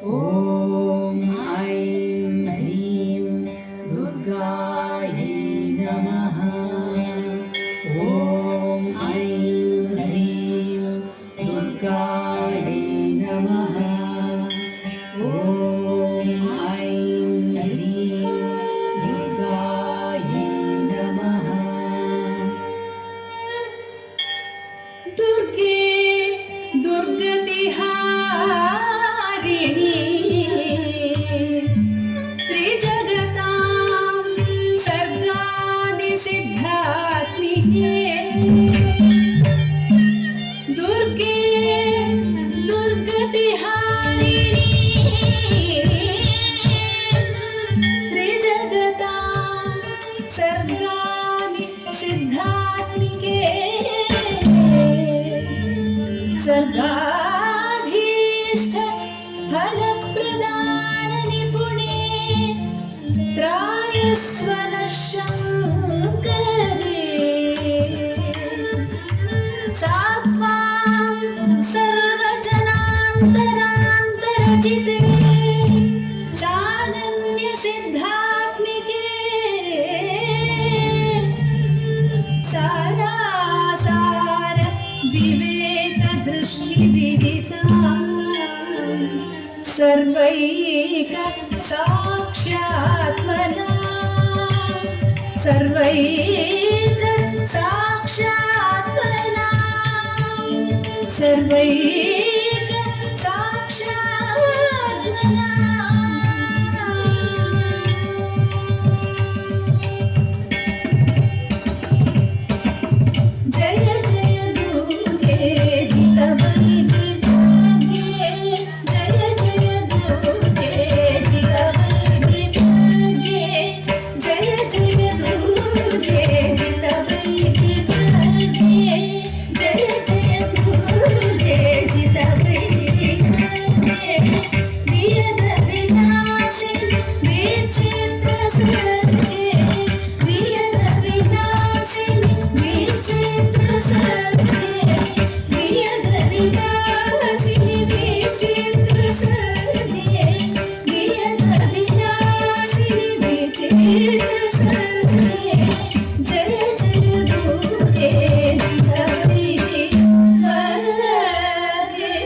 ॐ ऐं ह्रीं दुर्गायै नमः। ॐ ऐं ह्रीं दुर्गायै नमः। ॐ ऐं ह्रीं दुर्गायै नमः। दुर्गे दुर्गतिहारिणी त्रिजगतां सर्गादिसिद्धात्मिके दुर्गे दुर्गतिहारिणी त्रिजगतां सर्गादिसिद्धात्मिके सर्गाधीष्ठ फलप्रदान निपुणे त्रायस्व नश्यं करे सा त्वां सर्वजनान्तरान्तरचिते सानन्यसिद्धात्मिके सारासार विवेकदृष्टिविदिता सर्वैक साक्षात्मना सर्वैक साक्षात्मना सर्वैक साक्षात्मना। जय जय दुर्गे जितवैति भाग्ये जय जय दुर्गे जितवैति भाग्ये जय जय दुर्गे जितवैति भाग्ये जय जय दुर्गे जितवैति भाग्ये वियद विनाशिनि विचित्र सर्गे वियद विनाशिनि विचित्र सर्गे वियद विनाशिनि विचित्र सर्गे वियद विनाशिनि विचित्र सर्गे जय जय दुर्गे जितवैति भाग्ये।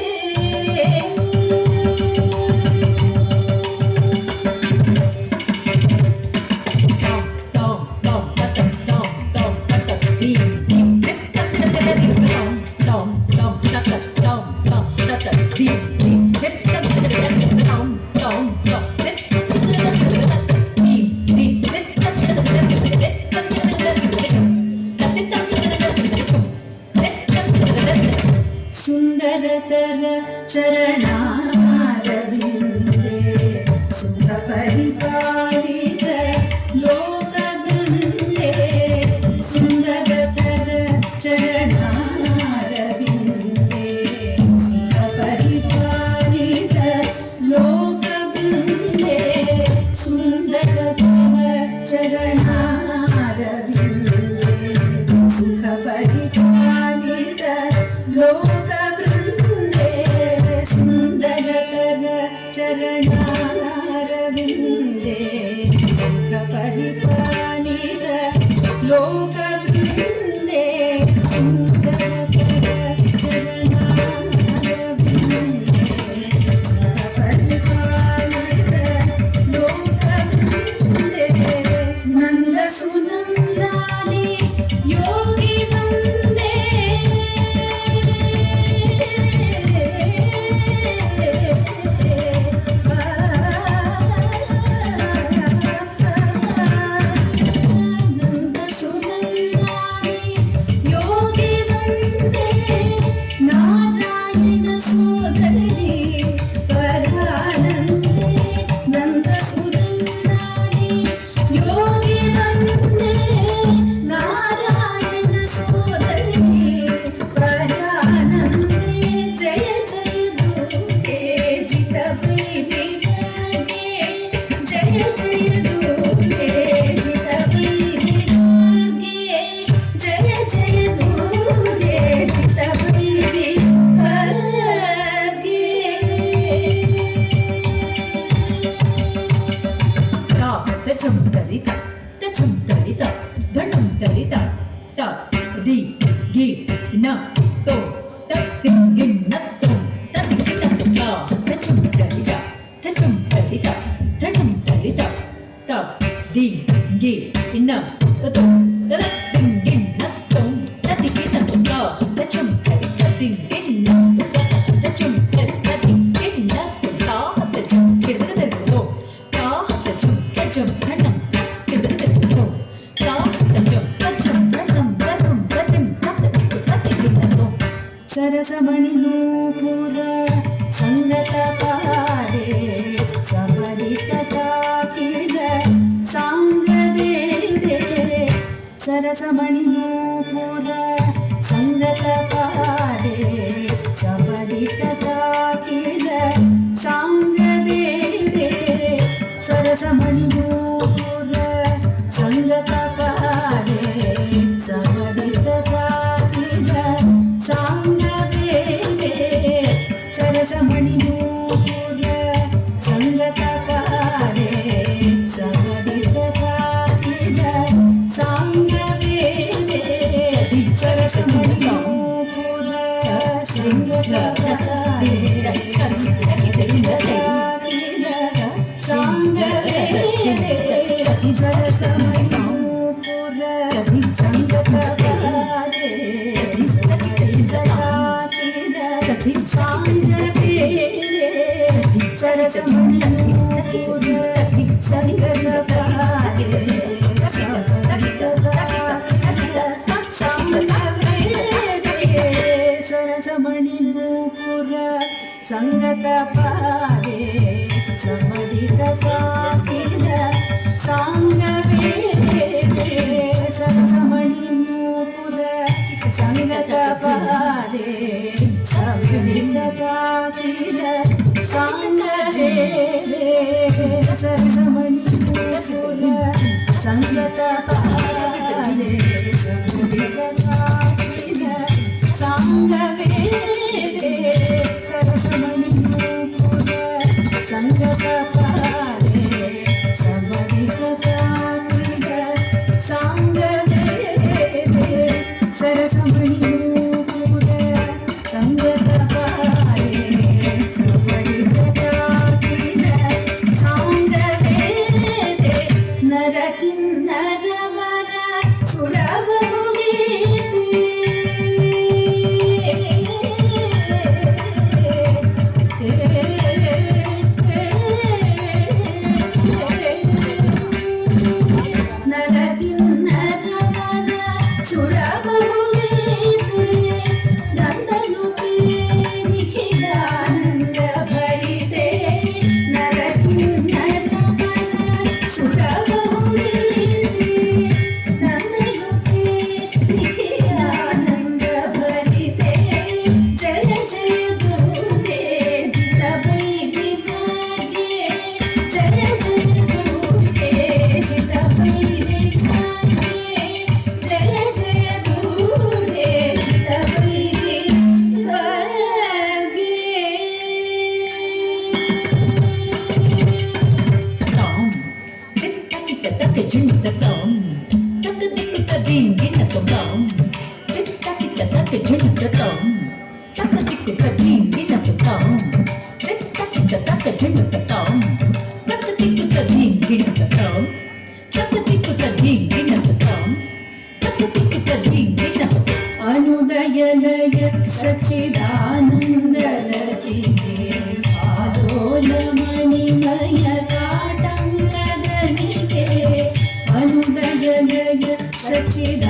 सुन्दरतर चरणारविन्दे सुखपरिपालित लोकवृन्दे सुन्दरतर चरणारविन्दे सुखपरिपालित लोकवृन्दे सुन्दरतर चरणारविन्दे सुखपरिपालित लोकवृन्दे सुन्दरतर चरणारविन्दे सुखपरिपालित लोकवृन्दे सुन्दरतर चरणारविन्दे सुखपरिपालित लोकवृन्दे नन्दसुनन्दानि योगी वन्दे ತಚಂ ತರಿತ ತಚಂ ತರಿತ ಧಣಂ ತರಿತ ತ ದಿ ಗಿ ನ ತೋ ತತ್ತಿಂ ಗಿನ್ನ ತೋ ತದಿಗಿನ ತ ತಚಂ ತರಿತ ತಚಂ ತರಿತ ಧಣಂ ತರಿತ ತ ದಿ ಗಿ ನ ತೋ ತದಿಂ ಗಿನ್ನ ತೋ ತದಿಗಿನ ತ ತಚಂ ತರಿತ ದಿ ಗಿನ್ನ ತಚಂ ತರಿತ ದಿ ಗಿನ್ನ ತ ತಚಂ ಕಿಡದಗದಗದೋ ತ ತಚಂ ತಚಂ ಧಣಂ ಕಿಡದಗದಗದೋ ತ ತಚಂ ತಚಂ ಧಣಂ ಧಣಂ ತದಿಂ ತದಿಗಿನ ತೋ ಸರಸಮಣಿ ನೂಪುರ ಸಂಗತ ಪಾರೆ ಸಮರಿತ ತಾಕಿದ ಸಾಂಗವೇದೆ ಸರಸಮಣಿ ನೂಪುರ ಸಂಗತ ಪಾರೆ ಸಮರಿತ ತಾಕಿದ ಸಾಂಗವೇದೆ ಸರಸಮಣಿ ನೂಪುರ ಸಂಗತ ಪಾರೆ ಸಮರಿತ ತಾಕಿದ ಸಾಂಗವೇದೆ ಸರಸಮಣಿ ನೂಪುರ ಸಂಗತ ಪಾರೆ ಸಮರಿತ ತಾಕಿದ ಸಾಂಗವೇದೆ ಸರಸಮಣಿ ನೂಪುರ ಸಂಗತ ಪಾರೆ ಸಮರಿತ ತಾಕಿದ ಸಾಂಗವೇದೆ ಸರಸಮಣಿ ನೂಪುರ ಸಂಗತ ಪಾರೆ ಸರಸಮಣಿ ನೂಪುರ ಸಂಗತ ಪಾರೆ ಸರಸಮಣಿ ನೂಪುರ ಸಂಗತ ಪಾರೆ ಸಮರಿತ ತಾಕಿದ ಸಾಂಗವೇದೆ ಸರಸಮಣಿ ನೂಪುರ ಸಂಗತ ಪಾರೆ ಸಮರಿತ ತಾಕಿದ ಸಾಂಗವೇದೆ ಸರಸಮಣಿ ನೂಪುರ ಸಂಗತ ಪಾರೆ ಸಮರಿತ ತಾಕಿದ ಸಾಂಗವೇದೆ ಸರಸಮಣಿ ನೂಪುರ ಸಂಗತ ಪಾರೆ ಸಮರಿತ ತಾಕಿದ ಸಾಂಗವೇದೆ ಸರಸಮಣಿ ನೂಪುರ ಸಂಗತ ಪಾರೆ ಸಮರಿತ ತಾಕಿದ ಸಾಂಗವೇದೆ ನರಕಿನ್ನರವರ ಸುರಬಹುಗೀತೆ ನರಕಿನ್ನರವರ ಸುರಬಹುಗೀತೆ ನಂದನುತೆ ನಿಖಿಲಾನಂದ ಭರಿತೆ ನರಕಿನ್ನರವರ ಸುರಬಹುಗೀತೆ ನಂದನುತೆ ನಿಖಿಲಾನಂದ ಭರಿತೆ ಜಯ ಜಯ ದೂತೆ ಜಿತ ಬೈದಿ ಭಾಗ್ಯೆ ಜಯ ಜಯ ದೂತೆ ಜಿತ ಬೈದಿ ಭಾಗ್ಯೆ ಜಯ ಜಯ ದೂತೆ ಜಿತ ಬೈದಿ ಭಾಗ್ಯೆ ತಾಂ ತಿತ್ತಕಿತ ತಕ್ಕೆ ಜಿಂತ ತಾಂ ತಕ್ಕ ದಿಕ್ಕಿತ ದಿಂಗಿನ ತಾಂ ತಿತ್ತಕಿತ ತಕ್ಕೆ ಜಿಂತ ತಾಂ ತಕ್ಕ ದಿಕ್ಕಿತ ದಿಂಗಿನ ತಾಂ ತಿತ್ತಕಿತ ತಕ್ಕೆ ಜಿಂತ ತಾಂ ತಕ್ಕ ದಿಕ್ಕಿತ ದಿಂಗಿನ ತಾಂ ತಕ್ಕ ದಿಕ್ಕಿತ ದಿಂಗಿನ ತಾಂ ತಕ್ಕ ದಿಕ್ಕಿತ ದಿಂಗಿನ ಅನುದಯ ಲಯ ಸಚ್ಚಿದಾನಂದಲತಿಗೆ ಆಲೋಲ ಮಣಿಮಯ ಕಾಟಂಗದನಿಗೆ ಅನುದಯ ಲಯ ಸಚ್ಚಿದಾನಂದಲತಿಗೆ